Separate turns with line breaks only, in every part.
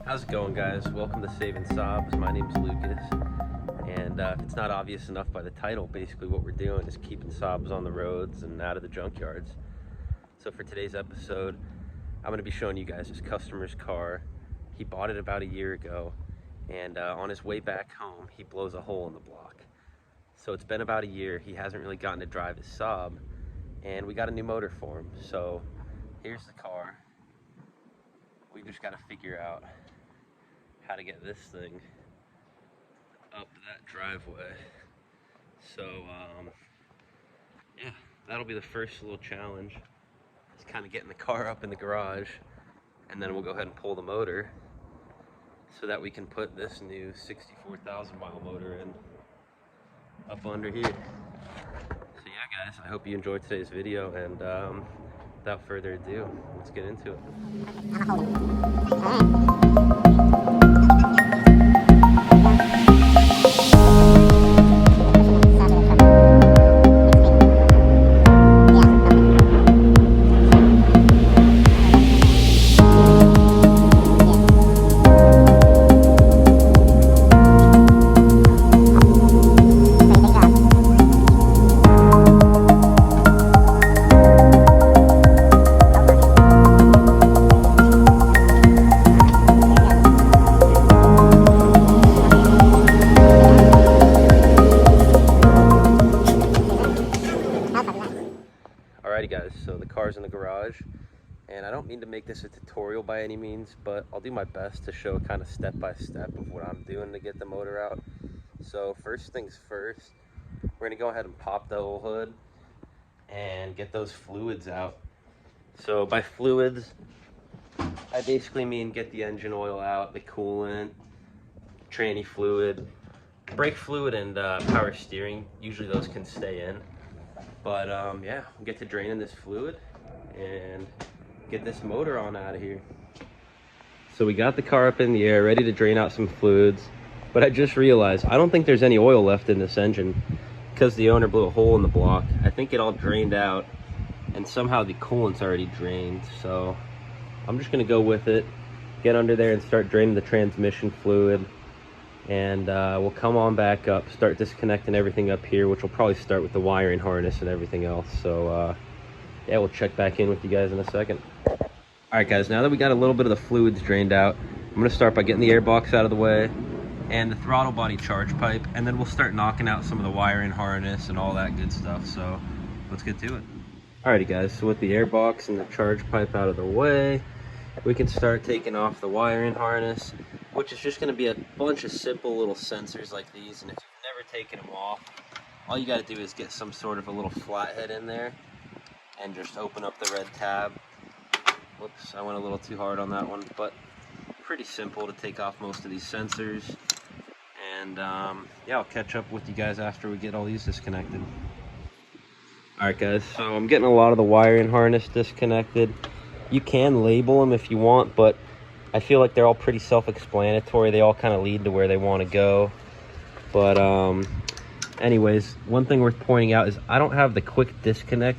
How's it going, guys? Welcome to Saving SAABs. My name's Lucas, and if it's not obvious enough by the title, basically what we're doing is keeping SAABs on the roads and out of the junkyards. So for today's episode, I'm going to be showing you guys this customer's car. He bought it about a year ago, and on his way back home, he blows a hole in the block. So it's been about a year. He hasn't really gotten to drive his SAAB, and we got a new motor for him. So here's the car. We just got to figure out how to get this thing up that driveway. So yeah, that'll be the first little challenge. It's kind of getting the car up in the garage, and then we'll go ahead and pull the motor so that we can put this new 64,000 mile motor in up under here. So yeah, guys, I hope you enjoyed today's video, and without further ado, let's get into it. Alrighty guys, so the car's in the garage, and I don't mean to make this a tutorial by any means, but I'll do my best to show kind of step by step of what I'm doing to get the motor out. So first things first, we're gonna go ahead and pop the old hood and get those fluids out. So by fluids, I basically mean get the engine oil out, the coolant, tranny fluid, brake fluid, and power steering. Usually those can stay in. But yeah, we'll get to draining this fluid and get this motor on out of here. So we got the car up in the air, ready to drain out some fluids. But I just realized, I don't think there's any oil left in this engine because the owner blew a hole in the block. I think it all drained out, and somehow the coolant's already drained. So I'm just gonna go with it, get under there and start draining the transmission fluid. And we'll come on back up, start disconnecting everything up here, which will probably start with the wiring harness and everything else. So yeah, we'll check back in with you guys in a second. All right guys, now that we got a little bit of the fluids drained out, I'm gonna start by getting the airbox out of the way and the throttle body charge pipe, and then we'll start knocking out some of the wiring harness and all that good stuff. So let's get to it. Alrighty guys, so with the airbox and the charge pipe out of the way, we can start taking off the wiring harness, which is just going to be a bunch of simple little sensors like these. And if you've never taken them off, all you got to do is get some sort of a little flathead in there and just open up the red tab. Whoops, I went a little too hard on that one, but pretty simple to take off most of these sensors. And yeah, I'll catch up with you guys after we get all these disconnected. Alright guys, so I'm getting a lot of the wiring harness disconnected. You can label them if you want, but I feel like they're all pretty self-explanatory. They all kind of lead to where they want to go. But anyways, one thing worth pointing out is I don't have the quick disconnect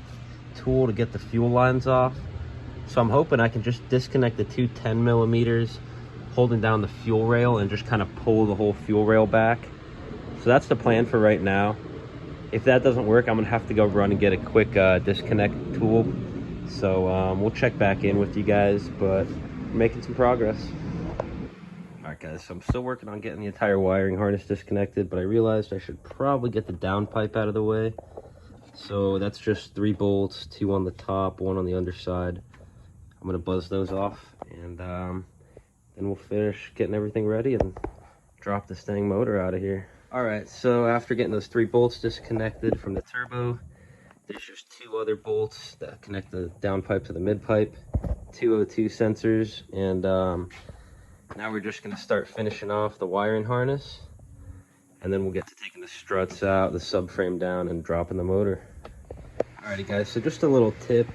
tool to get the fuel lines off. So I'm hoping I can just disconnect the two 10 millimeters, holding down the fuel rail, and just kind of pull the whole fuel rail back. So that's the plan for right now. If that doesn't work, I'm gonna have to go run and get a quick disconnect tool. So we'll check back in with you guys, but we're making some progress. Alright guys, so I'm still working on getting the entire wiring harness disconnected, but I realized I should probably get the down pipe out of the way. So that's just 3 bolts, 2 on the top, 1 on the underside. I'm gonna buzz those off, and then we'll finish getting everything ready and drop this dang motor out of here. Alright, so after getting those 3 bolts disconnected from the turbo, there's just 2 other bolts that connect the down pipe to the mid pipe, 2 O2 sensors, and now we're just going to start finishing off the wiring harness, and then we'll get to taking the struts out, the subframe down, and dropping the motor. Alrighty guys, so just a little tip,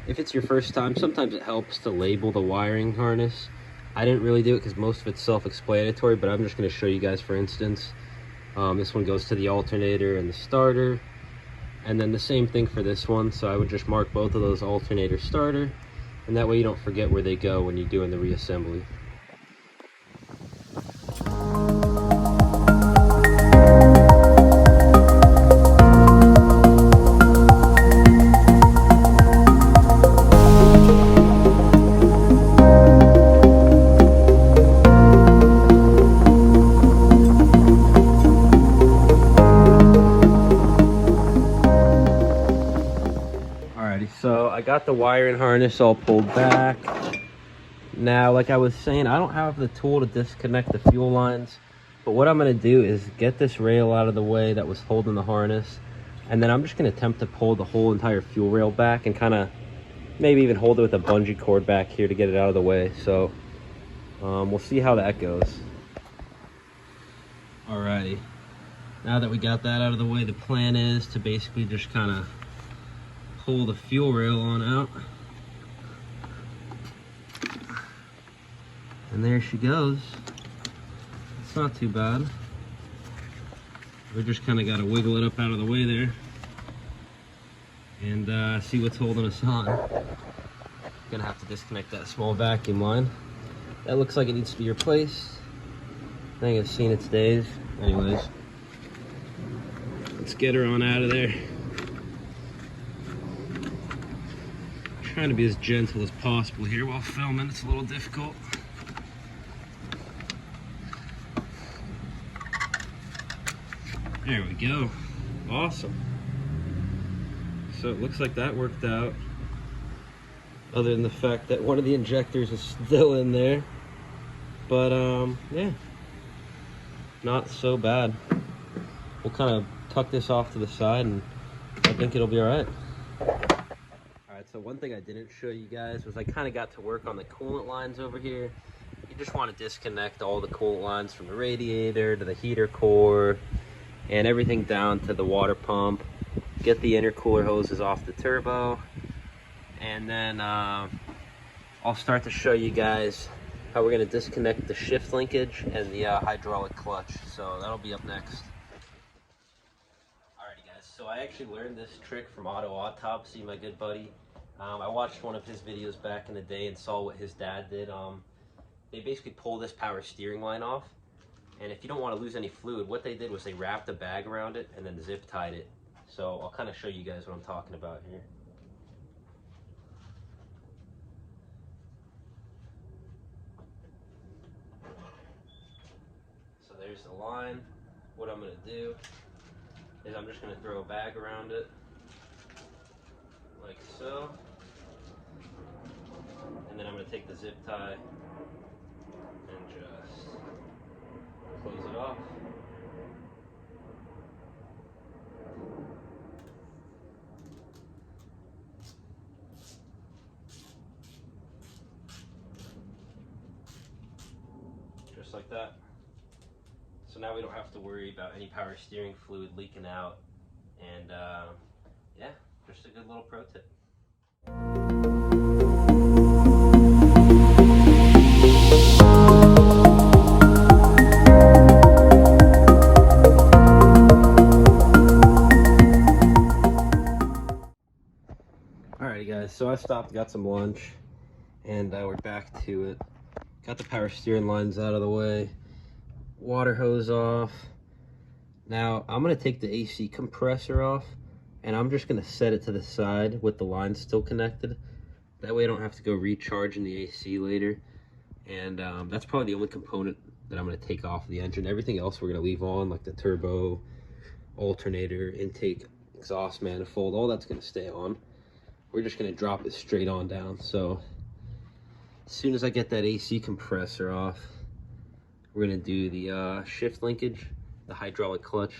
if it's your first time, sometimes it helps to label the wiring harness. I didn't really do it because most of it's self-explanatory, but I'm just going to show you guys for instance. This one goes to the alternator and the starter. And then the same thing for this one, so I would just mark both of those alternator starter, and that way you don't forget where they go when you're doing the reassembly. got the wiring harness all pulled back. Now, like I was saying, I don't have the tool to disconnect the fuel lines, but what I'm going to do is get this rail out of the way that was holding the harness, and then I'm just going to attempt to pull the whole entire fuel rail back and kind of maybe even hold it with a bungee cord back here to get it out of the way. So we'll see how that goes. Alrighty, now that we got that out of the way, the plan is to basically just kind of pull the fuel rail on out. And there she goes. It's not too bad. We just kind of got to wiggle it up out of the way there and see what's holding us on. Gonna have to disconnect that small vacuum line. That looks like it needs to be replaced. I think it's seen its days. Anyways, let's get her on out of there. Trying to be as gentle as possible here while filming. It's a little difficult. There we go. Awesome. So it looks like that worked out. Other than the fact that one of the injectors is still in there. But yeah, not so bad. We'll kind of tuck this off to the side and I think it'll be all right. Alright, so one thing I didn't show you guys was I kind of got to work on the coolant lines over here. You just want to disconnect all the coolant lines from the radiator to the heater core and everything down to the water pump. Get the intercooler hoses off the turbo, and then I'll start to show you guys how we're going to disconnect the shift linkage and the hydraulic clutch. So that'll be up next. Alrighty guys, so I actually learned this trick from Auto Autopsy, my good buddy. I watched one of his videos back in the day and saw what his dad did. They basically pull this power steering line off, and if you don't want to lose any fluid, what they did was they wrapped a bag around it and then zip tied it. So I'll kind of show you guys what I'm talking about here. So there's the line. What I'm going to do is I'm just going to throw a bag around it like so. And then I'm going to take the zip tie and just close it off. Just like that. So now we don't have to worry about any power steering fluid leaking out. And yeah, just a good little pro tip. Alrighty guys, so I stopped, got some lunch, and we're back to it. Got the power steering lines out of the way, water hose off. Now I'm going to take the AC compressor off, and I'm just going to set it to the side with the lines still connected. That way I don't have to go recharging the AC later. And that's probably the only component that I'm going to take off of the engine. Everything else we're going to leave on, like the turbo, alternator, intake, exhaust manifold, all that's going to stay on. We're just going to drop it straight on down. So as soon as I get that AC compressor off, we're going to do the shift linkage, the hydraulic clutch,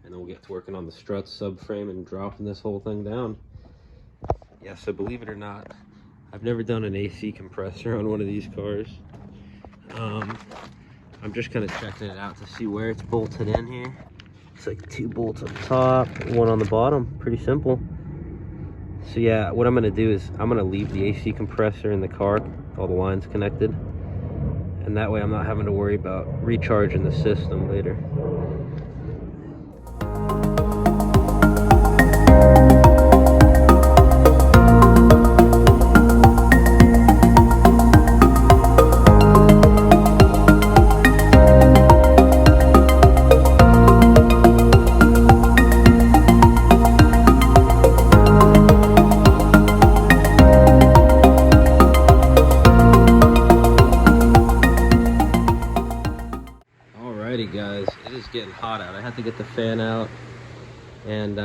and then we'll get to working on the struts, subframe, and dropping this whole thing down. Yeah, so believe it or not, I've never done an AC compressor on one of these cars. I'm just kind of checking it out to see where it's bolted in here. It's like 2 bolts up top, 1 on the bottom. Pretty simple. So yeah, what I'm going to do is I'm going to leave the AC compressor in the car, all the lines connected. And that way I'm not having to worry about recharging the system later. Guys, it is getting hot out. I had to get the fan out and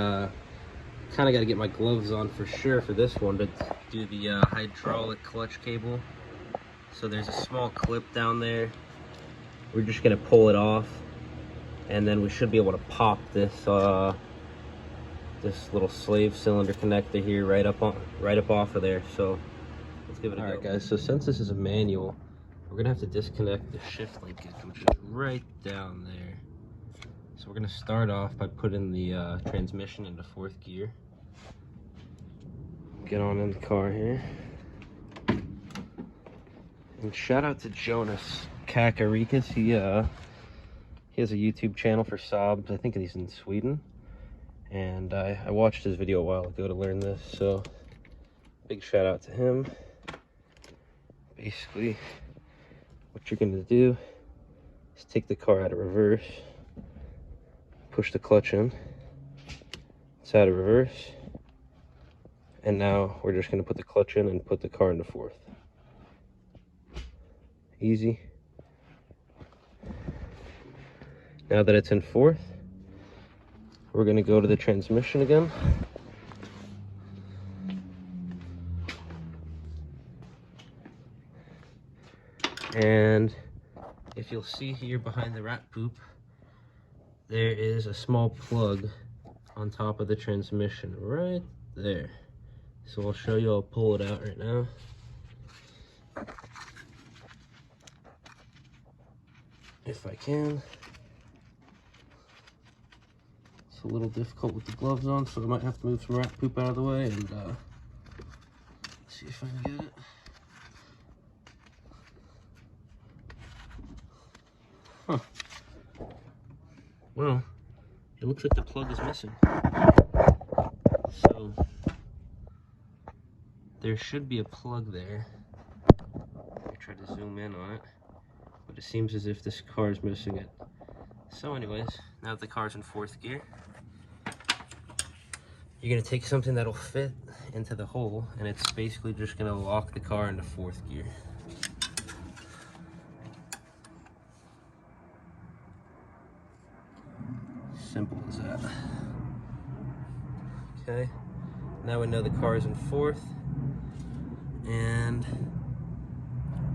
kind of got to get my gloves on for sure for this one to do the hydraulic clutch cable. So there's a small clip down there. We're just gonna pull it off, and then we should be able to pop this this little slave cylinder connector here right up off of there. So let's give it a go. All right, guys. So since this is a manual, we're gonna have to disconnect the shift linkage, which is right down there. So we're gonna start off by putting the transmission into 4th gear. Get on in the car here. And shout out to Jonas Kakarikas. He has a YouTube channel for SAABs. I think he's in Sweden. And I watched his video a while ago to learn this. So big shout out to him. Basically, what you're gonna do is take the car out of reverse, push the clutch in, it's out of reverse, and now we're just gonna put the clutch in and put the car into 4th. Easy. Now that it's in 4th, we're gonna go to the transmission again. And if you'll see here behind the rat poop, there is a small plug on top of the transmission right there. So I'll show you, I'll pull it out right now. If I can. It's a little difficult with the gloves on, so I might have to move some rat poop out of the way and see if I can get it. Huh. Well, it looks like the plug is missing. So there should be a plug there. I try to zoom in on it, but it seems as if this car is missing it. So anyways, now that the car's in 4th gear, you're gonna take something that'll fit into the hole, and it's basically just gonna lock the car into 4th gear. Simple as that. Okay, now we know the car is in 4th, and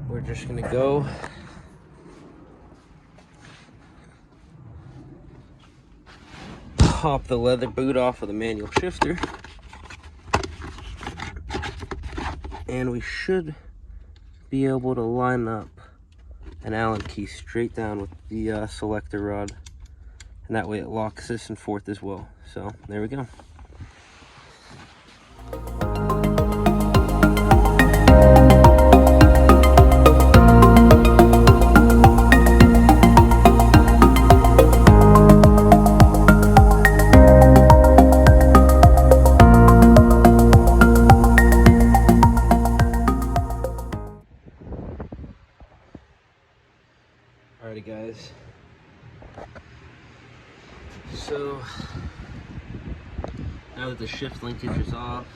we're just gonna go pop the leather boot off of the manual shifter, and we should be able to line up an Allen key straight down with the selector rod, and that way it locks this in 4th as well. So there we go. Alrighty guys, so now that the shift linkage is off,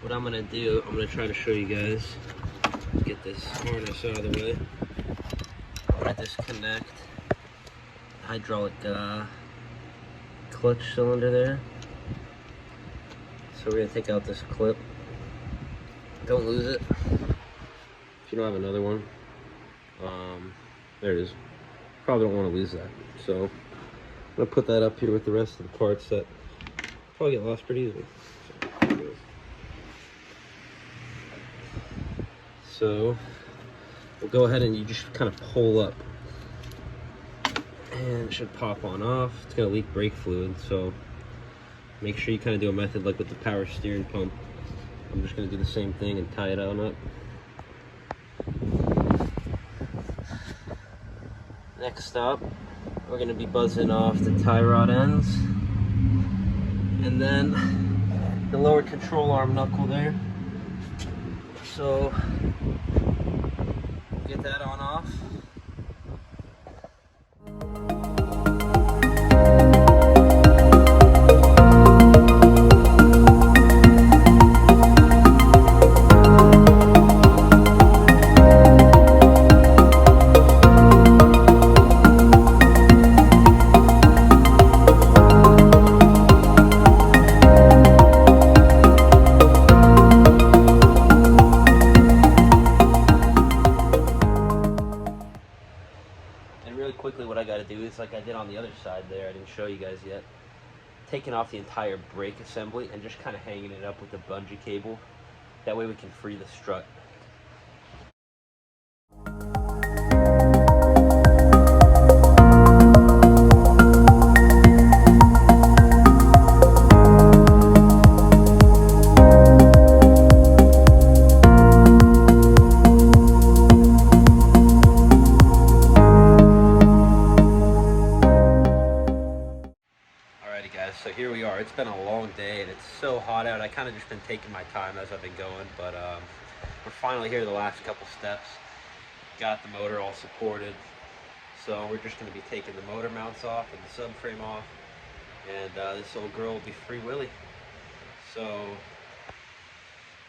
what I'm gonna do, I'm gonna try to show you guys, get this harness out of the way. I'm gonna disconnect the hydraulic clutch cylinder there. So we're gonna take out this clip. Don't lose it. If you don't have another one, there it is. Probably don't want to lose that. So I'm gonna put that up here with the rest of the parts that probably get lost pretty easily. So we'll go ahead and you just kind of pull up, and it should pop on off. It's gonna leak brake fluid, so make sure you kind of do a method like with the power steering pump. I'm just gonna do the same thing and tie it on up. Next stop, we're going to be buzzing off the tie rod ends, and then the lower control arm knuckle there. So get that on off. quickly what I got to do is like I did on the other side there, I didn't show you guys yet, taking off the entire brake assembly and just kind of hanging it up with the bungee cable. That way we can free the strut. Alrighty guys, so here we are. It's been a long day and it's so hot out. I kind of just been taking my time as I've been going, but we're finally here the last couple steps. Got the motor all supported. So we're just going to be taking the motor mounts off and the subframe off, and this old girl will be free willy. So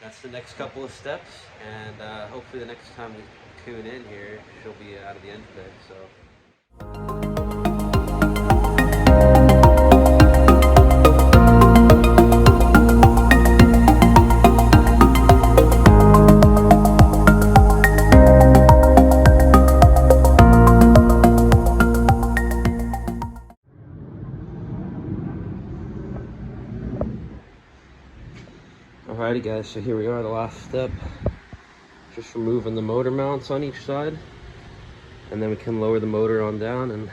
that's the next couple of steps, and hopefully the next time we tune in here, she'll be out of the engine bay. So. Alrighty guys, so here we are, the last step. Just removing the motor mounts on each side, and then we can lower the motor on down and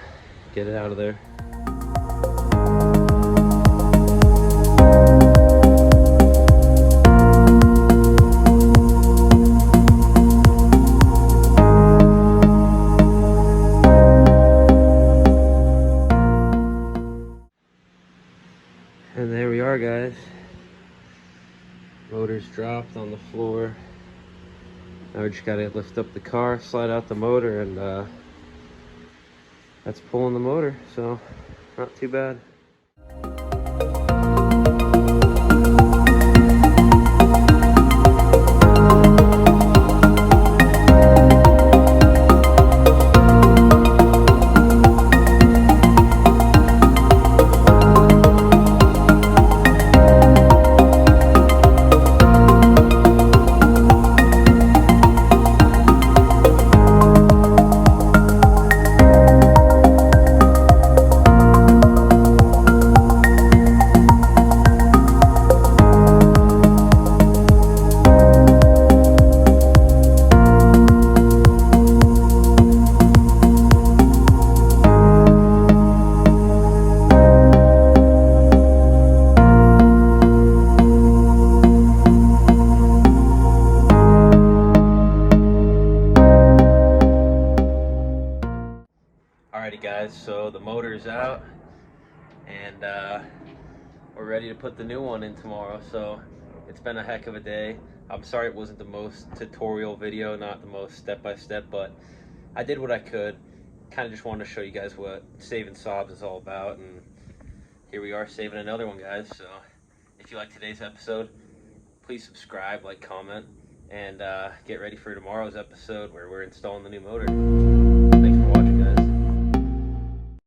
get it out of there. And there we are guys. Motor's dropped on the floor. Now we just gotta lift up the car, slide out the motor, and that's pulling the motor, so not too bad. Alrighty guys, so the motor's out, and we're ready to put the new one in tomorrow. So it's been a heck of a day. I'm sorry it wasn't the most tutorial video, not the most step-by-step, but I did what I could. Kind of just wanted to show you guys what saving SAABs is all about, and here we are saving another one guys. So if you like today's episode, please subscribe, like, comment, and get ready for tomorrow's episode where we're installing the new motor.